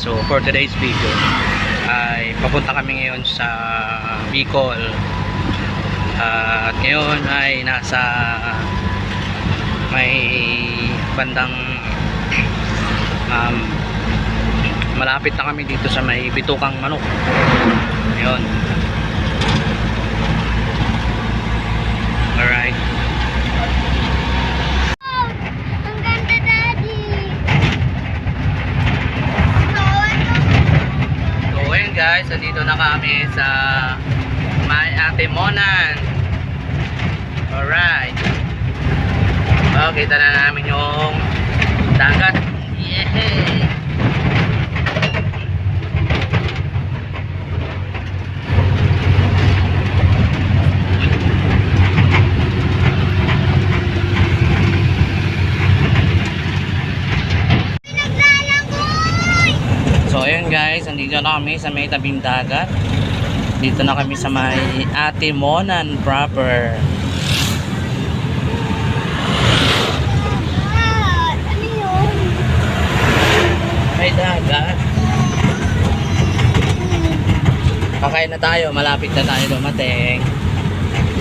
So for today's video ay papunta kami ngayon sa Bicol. At ngayon ay nasa may bandang malapit na kami dito sa may Bitukang Manok. Ngayon. Alright. Guys, dito na kami sa may Atimonan. Alright. Oh, kita na namin yung dagat. Yay! So ayun guys, andito na kami sa may tabing dagat. Dito na kami sa may Atimonan proper. Ano yun? May dagat. Kakain na tayo, malapit na tayo dumating.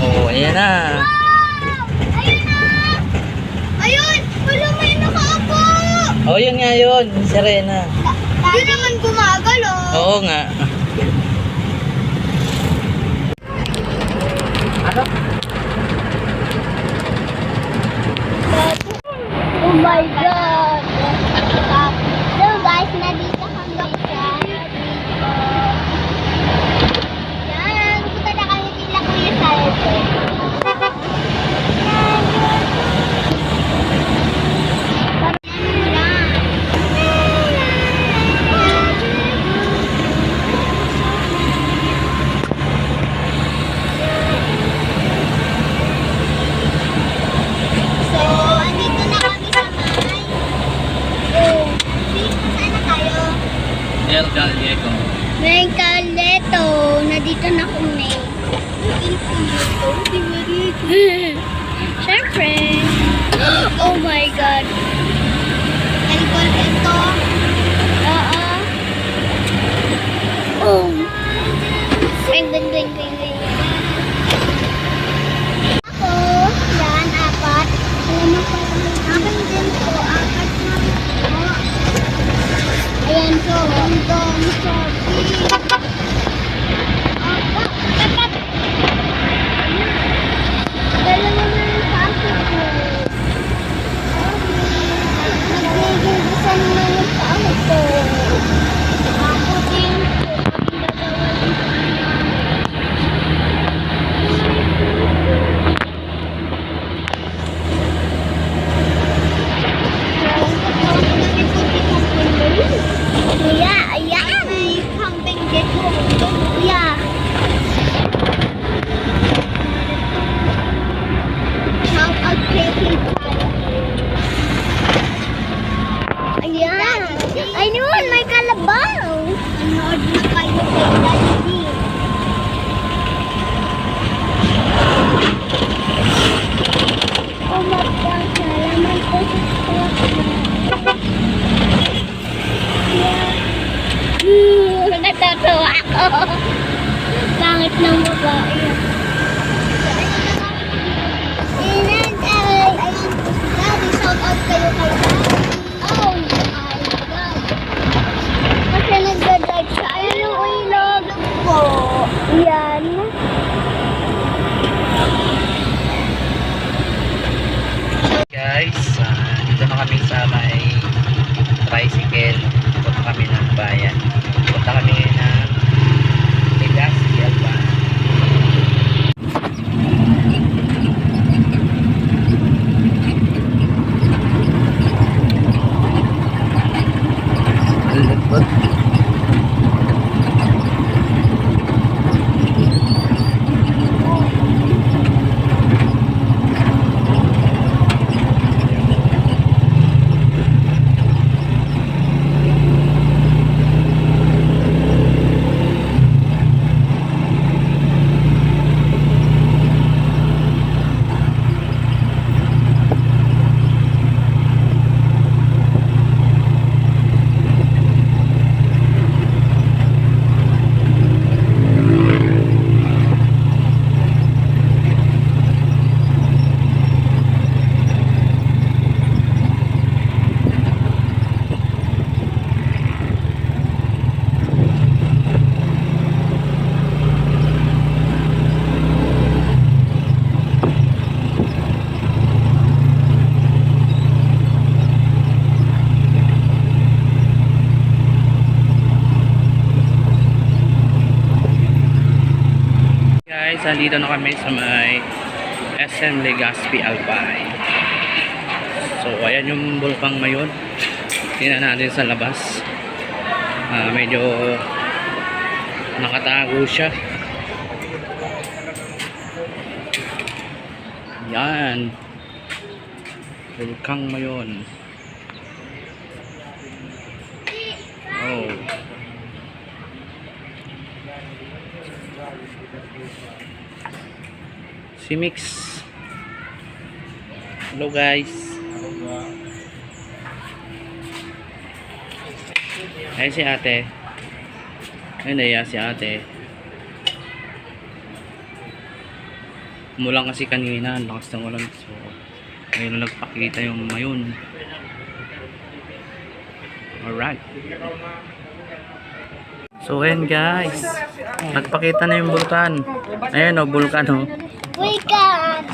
Oh, ayan na. Wow! Ayun na! Ayun! Wala, may nakaapo! Oh, yun nga yun, Serena. Hindi naman gumagalo. Oo nga. Ano? Oh my God! So guys, nandito kami sa yan, punta na kami sila Kuya Salve. El Gallego. May kaleto, nandito na kami. Siyempre. Oh my God. El Gallego. Oo. Oh. Bing, bing, bing, bing, bing. Ako, yan, apat. Alam mo pa, akin din po, apat na po. Ayan po, hanggang sa dapat. Dalawa na yung pasi ko. Nagigigisan na yung pasi ko. Ako din po, kaming dalawa Kuya, ayan. May camping dito. Kuya. Shout out kay ayan. Ayun, may kalabaw. Anood na kayo kay Daddy. Oh my God, salamat po sa natatawa ako. Pangit ng babae. Daddy, shout out kayo kay Daddy. Oh my God. Kasi nagda-drive siya. Ayan yung ilog po. Yan. Guys, dito na kami sa may tricycle. Punta kami ng bayan. Punta kami ng Legazpi, Alban. guys, andito na kami sa may SM Legazpi Albay. So ayan yung bulkang ngayon. Tingnan natin sa labas. Medyo nakatago siya. Yan. Bulkang ngayon. Oh. Si Mix. Hello guys. Ay si ate. Ay naya si ate. Umulan kasi kanina, lakas ng ulan. So ngayon nagpakita yung mayon. Alright. So ayan guys, nagpakita na yung bulkan. Ayan o, bulkan o. Bulkan!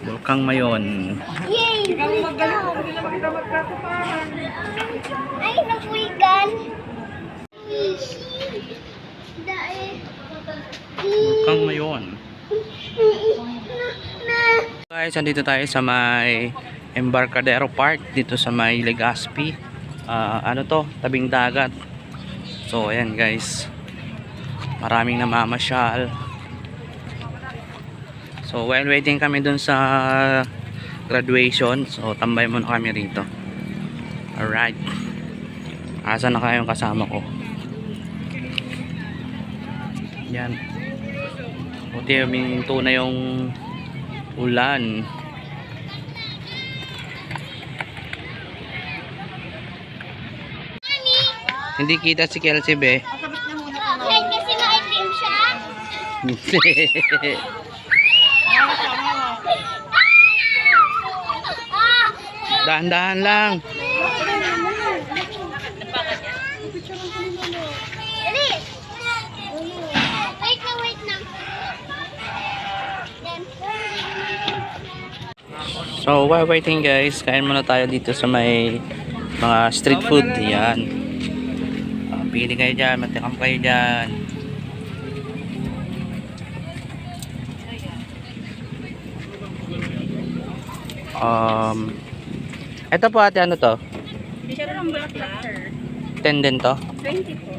Bulkang mayon. Yay! Bulkan! Ay, nabulkan! Bulkang mayon. Guys, andito tayo sa may Embarcadero Park dito sa may Legazpi. Ano to? Tabing dagat. So ayan guys, maraming namamasyal. So while waiting kami dun sa graduation, so tambay muna kami rito. Alright. Asa na kayong kasama ko? Yan. Buti huminto na yung ulan. Hindi kita si Kelsey be. Bakit? Kasi maitim siya? Dahan-dahan lang. Dali! Wait na, wait na. So while waiting guys, kain muna tayo dito sa may mga street food. Yan. Pili kayo dyan, matikam kayo dyan. Ito po ate, ano to? Hindi siya rin ang bulaklak, sir. 10 din to? 20 po.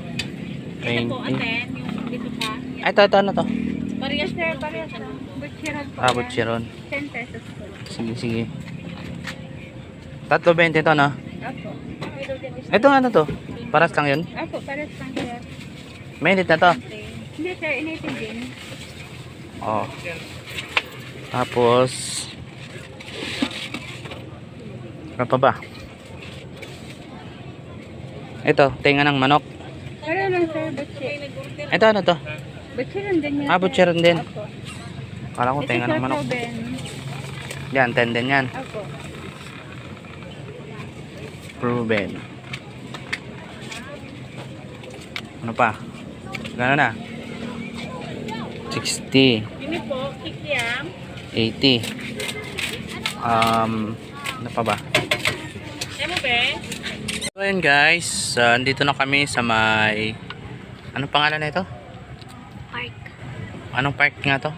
Ito po, 20. aten, yung dito pa. Ito, ano to? Parehas, sir, parehas. Butcheron po. Ah, butcheron. 10 pesos po. Sige, sige. Tatlo 20 to, no? Apo. Ito ano to? Paras lang yun? Apo, parehas lang, sir. Mainit na to? Hindi, sir, initin din. Oh. Tapos ano pa ba? Ito, tenga ng manok. Pareho lang, sir, butcheron. Ito ano to? Butcheron din yan, Ah, sir. butcheron din. Apo. Kala ko tenga ng manok. Ben. Yan, 10 din yan. Apo. Proven. Ano pa? Gano'n na? 60. Ini po, kikiam. 80. Ano pa ba? Ano, Ben? So ayan guys, andito na kami sa may anong pangalan na ito? Park. Anong park nga to?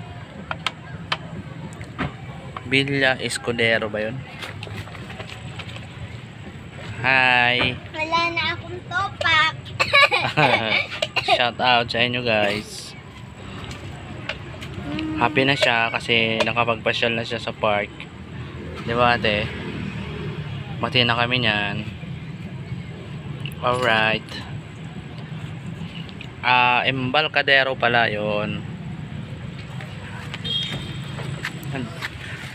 Villa Escudero ba yun? Hi! Wala na akong topak. Shout out sa inyo guys. Happy na siya kasi nakapagpasyal na siya sa park. Di ba ate? Bati na kami niyan. Alright. Embarcadero pala yun.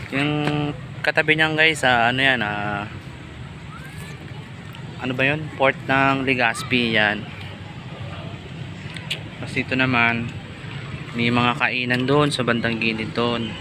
Yung katabi niyan guys, ano yan, ano ba yun? Port ng Legazpi yan. Tapos dito naman may mga kainan doon sa bandang gilid doon.